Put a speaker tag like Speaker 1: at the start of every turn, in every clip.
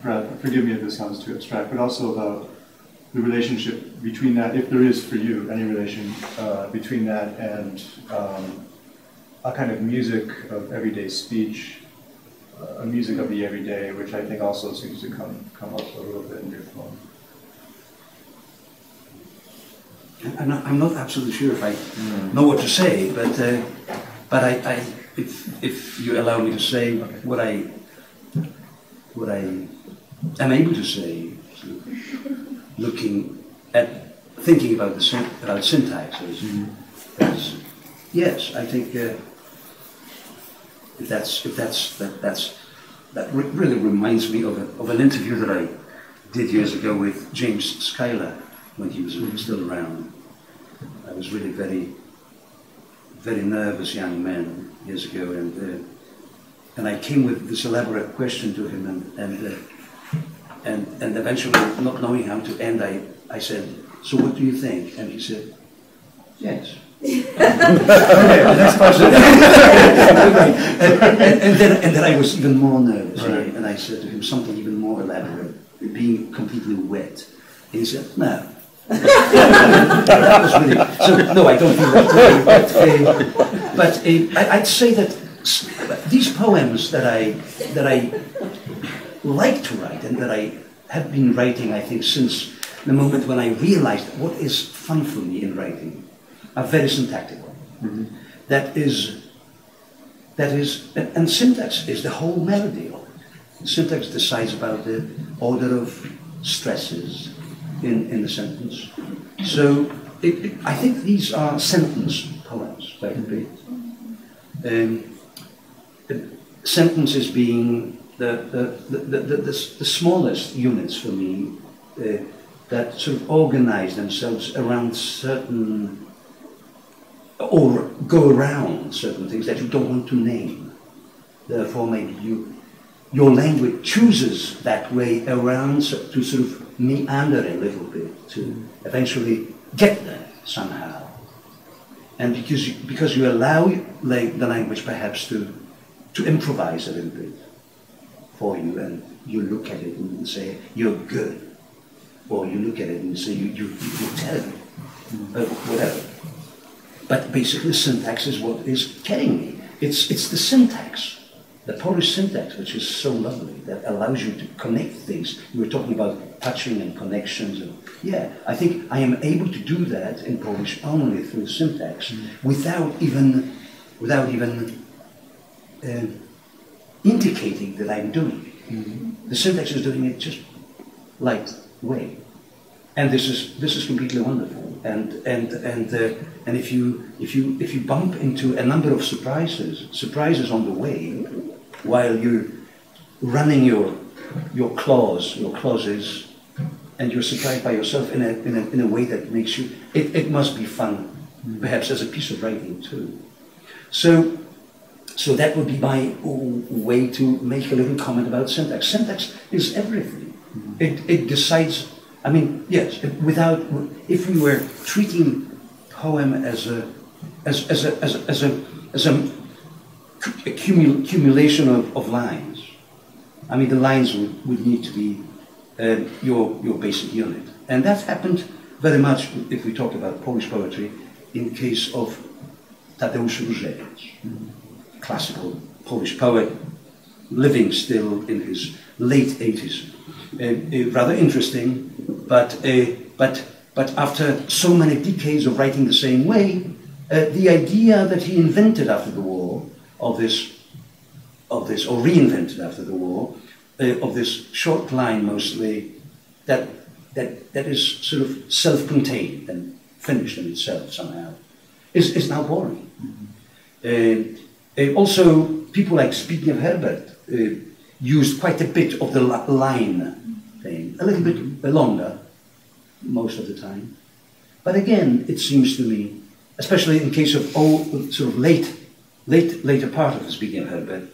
Speaker 1: forgive me if this sounds too abstract, but also about the relationship between that, if there is for you any relation between that and a kind of music of everyday speech, a music of the everyday, which I think also seems to come up a little bit in your poem.
Speaker 2: I'm not absolutely sure if I know what to say, but if you allow me to say what I am able to say, thinking about syntax, yes, I think that really reminds me of an interview that I did years ago with James Schuyler when he was still around. I was really very, very nervous young man years ago, and I came with this elaborate question to him, and eventually, not knowing how to end, I said, "So what do you think?" And he said, "Yes." and then I was even more nervous, right. And I said to him something even more elaborate, being completely wet. And he said, "No." That was really, so no, I don't think that. But I'd say that these poems that I like to write and that I have been writing, I think, since the moment when I realized what is fun for me in writing, are very syntactical. Mm-hmm. That is, and syntax is the whole melody of it. Syntax decides about the order of stresses in the sentence. So I think these are sentence poems, quite a bit. Sentences being the smallest units for me that sort of organize themselves around certain, or go around certain things that you don't want to name. Therefore, maybe your language chooses that way around to sort of meander a little bit to eventually get there somehow. And because you allow the language perhaps to improvise a little bit for you, and you look at it and say, "You're good," or you look at it and say, you're terrible, whatever. But basically syntax is what is getting me. It's the syntax, the Polish syntax, which is so lovely, that allows you to connect things. You were talking about touching and connections. And yeah, I think I am able to do that in Polish only through syntax, without even indicating that I'm doing it. Mm-hmm. The syntax is doing it just light way, and this is completely wonderful. And if you bump into a number of surprises on the way, while you're running your clauses, and you're surprised by yourself in a way that makes you, it must be fun, perhaps as a piece of writing too. So that would be my way to make a little comment about syntax. Syntax is everything. It decides. I mean, yes. If we were treating poem as a accumulation of lines, I mean, the lines would need to be your basic unit, and that happened very much if we talk about Polish poetry in case of Tadeusz Różewicz. Classical Polish poet, living still in his late 80s. Rather interesting, but after so many decades of writing the same way, the idea that he invented after the war or reinvented after the war, of this short line mostly, that is sort of self-contained and finished in itself somehow, is now boring. Also, people like Zbigniew Herbert used quite a bit of the line thing, a little bit longer, most of the time. But again, it seems to me, especially in case of sort of later part of Zbigniew Herbert,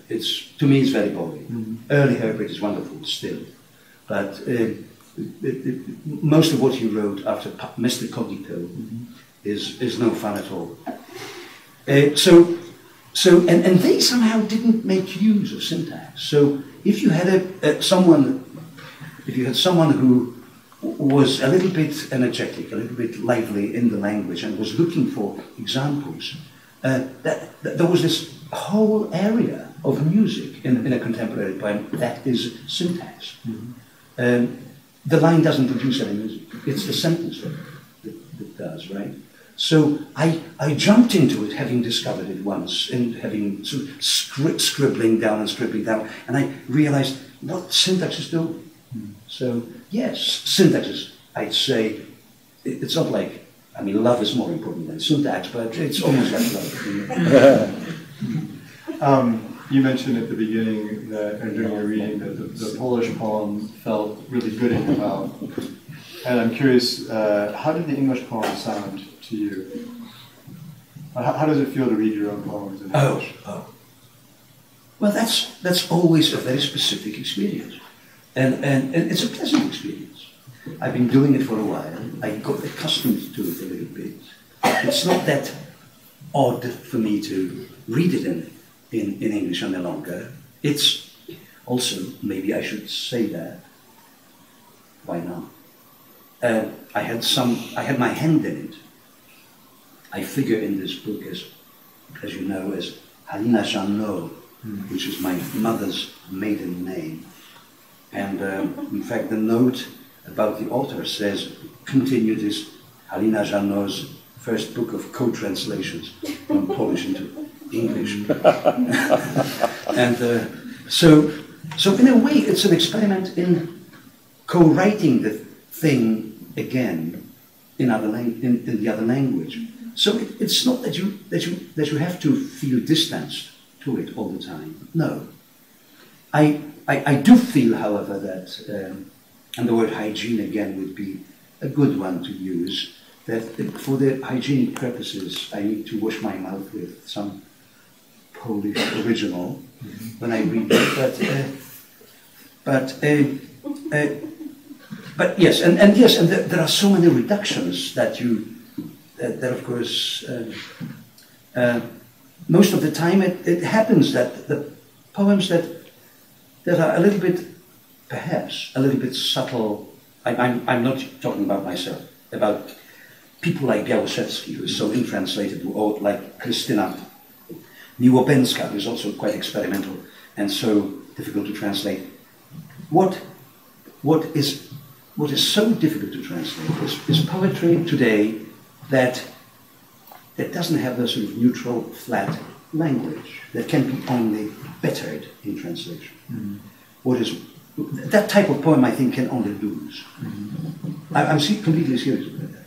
Speaker 2: to me it's very boring. Early Herbert is wonderful still, but most of what he wrote after Mr. Cognito is no fun at all. And they somehow didn't make use of syntax. So if you had someone if you had someone who was a little bit energetic, a little bit lively in the language, and was looking for examples, there was this whole area of music in a contemporary poem that is syntax. The line doesn't produce any music; it's the sentence that does, right? So I jumped into it, having discovered it once, and having sort of scribbling down, and I realized what syntaxes do. So yes, syntaxes, I'd say, it's not like, I mean, love is more important than syntax, but it's almost like love.
Speaker 1: You mentioned at the beginning that, and during your reading, that the Polish poem felt really good in your mouth. And I'm curious, how did the English poem sound to you? How does it feel to read your own poems in English?
Speaker 2: Well, that's always a very specific experience. And it's a pleasant experience. I've been doing it for a while. I got accustomed to it a little bit. It's not that odd for me to read it in English any longer. It's also, maybe I should say that, why not? I had my hand in it. I figure in this book as you know, as Halina Jeannot, which is my mother's maiden name. And in fact, the note about the author says, continued is Halina Jeannot's first book of co-translations from Polish into English. And so in a way, it's an experiment in co-writing the thing again in the other language. So it's not that you have to feel distanced to it all the time. No. I do feel, however, that, and the word hygiene again would be a good one to use, that for the hygienic purposes I need to wash my mouth with some Polish original when I read it. But yes, and yes, and there are so many reductions that of course, most of the time it happens that the poems that are a little bit, perhaps, a little bit subtle. I'm not talking about myself, about people like Białoszewski, who is so intranslated, or like Krystyna Miłobenska, who is also quite experimental and so difficult to translate. What is so difficult to translate is poetry today that doesn't have a sort of neutral, flat language, that can be only bettered in translation. That type of poem, I think, can only lose. I'm completely serious about that.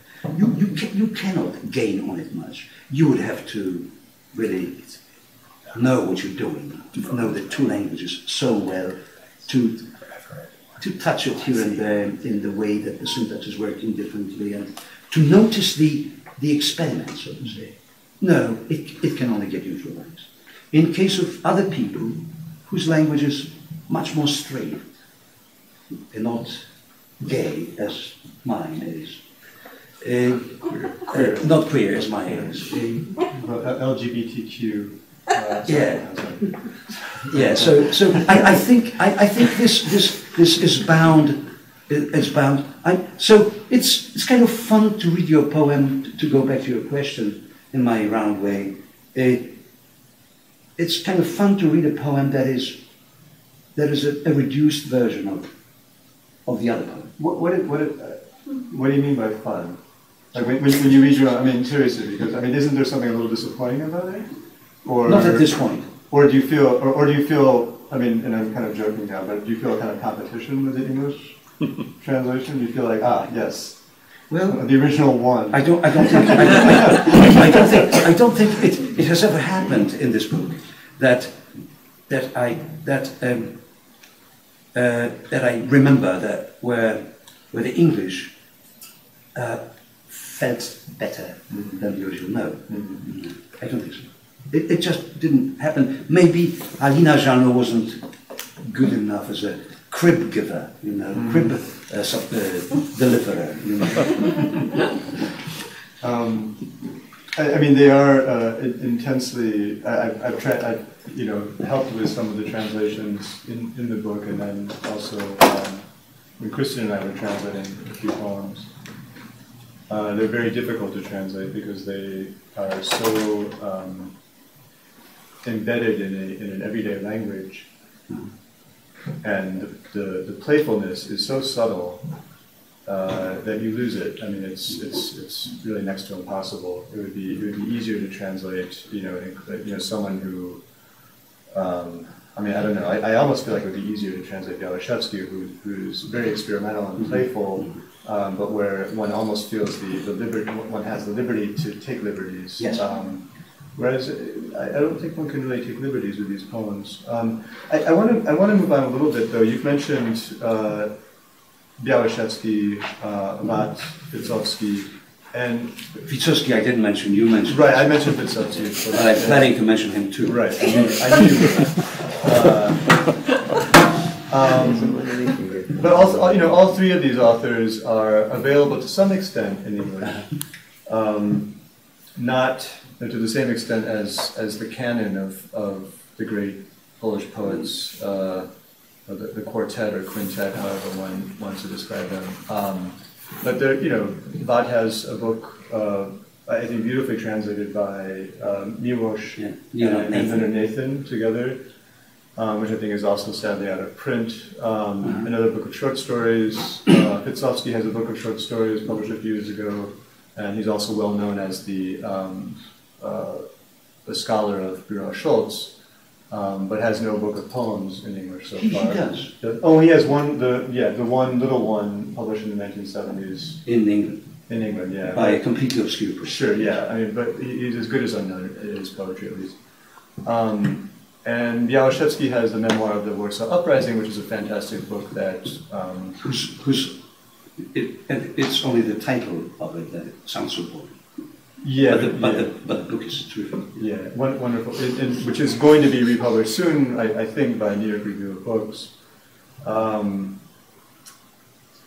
Speaker 2: You cannot gain on it much. You would have to really know what you're doing, know the two languages so well, to touch it here and there in the way that the syntax is working differently, and to notice the experiment, so to say. No, it can only get neutralized. In case of other people whose language is much more straight and not gay as mine is, not queer as mine is.
Speaker 1: LGBTQ.
Speaker 2: Yeah. So I think this is bound. So it's kind of fun to read your poem. To go back to your question in my round way, it's kind of fun to read a poem that is a reduced version of the other poem.
Speaker 1: What do you mean by fun? Like when you read your, I mean, seriously, because I mean, isn't there something a little disappointing about it? Or
Speaker 2: not at this point.
Speaker 1: Or do you feel? I mean, and I'm kind of joking now, but do you feel a kind of competition with the English translation? Do you feel like, yes, well, the original one?
Speaker 2: I don't think it has ever happened in this book that I remember that where the English felt better than the original. No, I don't think so. It just didn't happen. Maybe Halina Jeannot wasn't good enough as a crib giver, crib deliverer.
Speaker 1: I mean, they are intensely. I've helped with some of the translations in the book, and then also when Kristen and I were translating a few poems, they're very difficult to translate because they are so embedded in an everyday language, and the playfulness is so subtle that you lose it. I mean, it's really next to impossible. It would be easier to translate, someone who, I mean, I don't know. I almost feel like it would be easier to translate Białaszewski, who's very experimental and playful, but where one almost feels the liberty. One has the liberty to take liberties.
Speaker 2: Yes.
Speaker 1: Whereas I don't think one can really take liberties with these poems. I want to move on a little bit, though. You've mentioned Białaszewski, Watt, Wysocki, and
Speaker 2: Wysocki I didn't mention, you mentioned.
Speaker 1: Right, I mentioned Wysocki.
Speaker 2: But I'm planning to mention him too.
Speaker 1: Right, I knew you would. But also, all three of these authors are available to some extent in English, not to the same extent as the canon of the great Polish poets, the quartet or quintet, however one wants to describe them. But there, Watt has a book, I think beautifully translated by Miłosz and Nathan together, which I think is also sadly out of print. Another book of short stories. Wysocki has a book of short stories published a few years ago, and he's also well known as the scholar of Bureau Schultz. But has no book of poems in English so far.
Speaker 2: He does.
Speaker 1: Oh, he has one. The one little one published in the 1970s
Speaker 2: in England.
Speaker 1: In England, yeah.
Speaker 2: By a completely obscure person.
Speaker 1: Sure, yeah. I mean, but he's as good as unknown in his poetry, at least. And Białaszewski has the memoir of the Warsaw Uprising, which is a fantastic book that.
Speaker 2: It's only the title of it that sounds so boring.
Speaker 1: Yeah,
Speaker 2: but the book is terrific.
Speaker 1: Yeah, wonderful, which is going to be republished soon, I think, by New York Review of Books.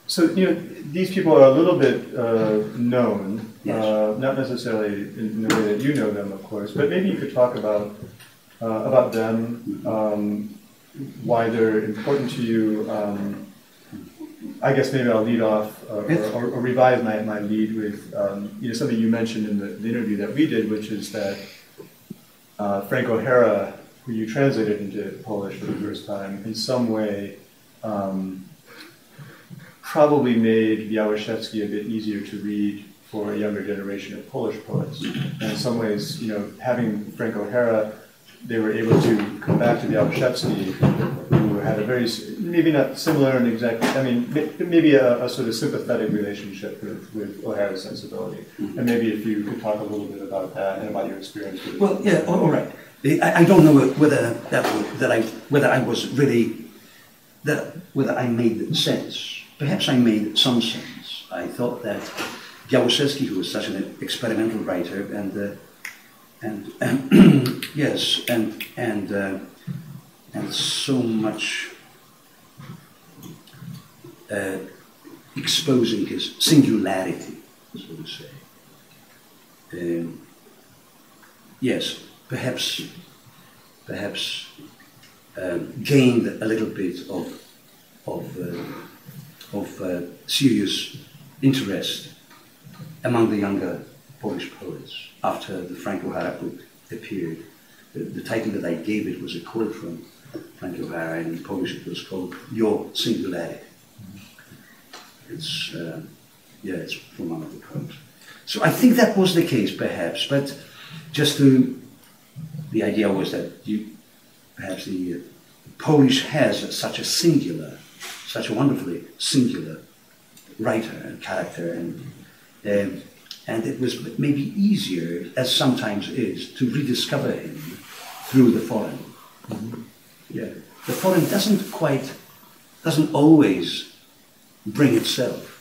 Speaker 1: So these people are a little bit known,
Speaker 2: yes.
Speaker 1: Not necessarily in the way that you know them, of course, but maybe you could talk about them, why they're important to you. I guess maybe I'll lead off or revise my lead with something you mentioned in the interview that we did, which is that Frank O'Hara, who you translated into Polish for the first time, in some way probably made Białaszewski a bit easier to read for a younger generation of Polish poets. And in some ways, having Frank O'Hara, they were able to come back to Białaszewski, who had a very, maybe not similar and exact, I mean, maybe a sort of sympathetic relationship with O'Hara's sensibility. And maybe if you could talk a little bit about that and about your experience with it.
Speaker 2: Well, yeah, all right. I don't know whether I made sense. Perhaps I made some sense. I thought that Białaszewski, who was such an experimental writer, yes, and so much exposing his singularity, so to say. Yes, perhaps gained a little bit of serious interest among the younger Polish poets after the Frank O'Hara book appeared. The title that I gave it was a quote from Frank O'Hara, and in Polish it was called Your Singularity. It's from one of the poems. So I think that was the case, perhaps, but the idea was that perhaps the Polish has such a wonderfully singular writer and character, and it was maybe easier, as sometimes is, to rediscover him through the foreign. Mm-hmm. Yeah, the foreign doesn't always bring itself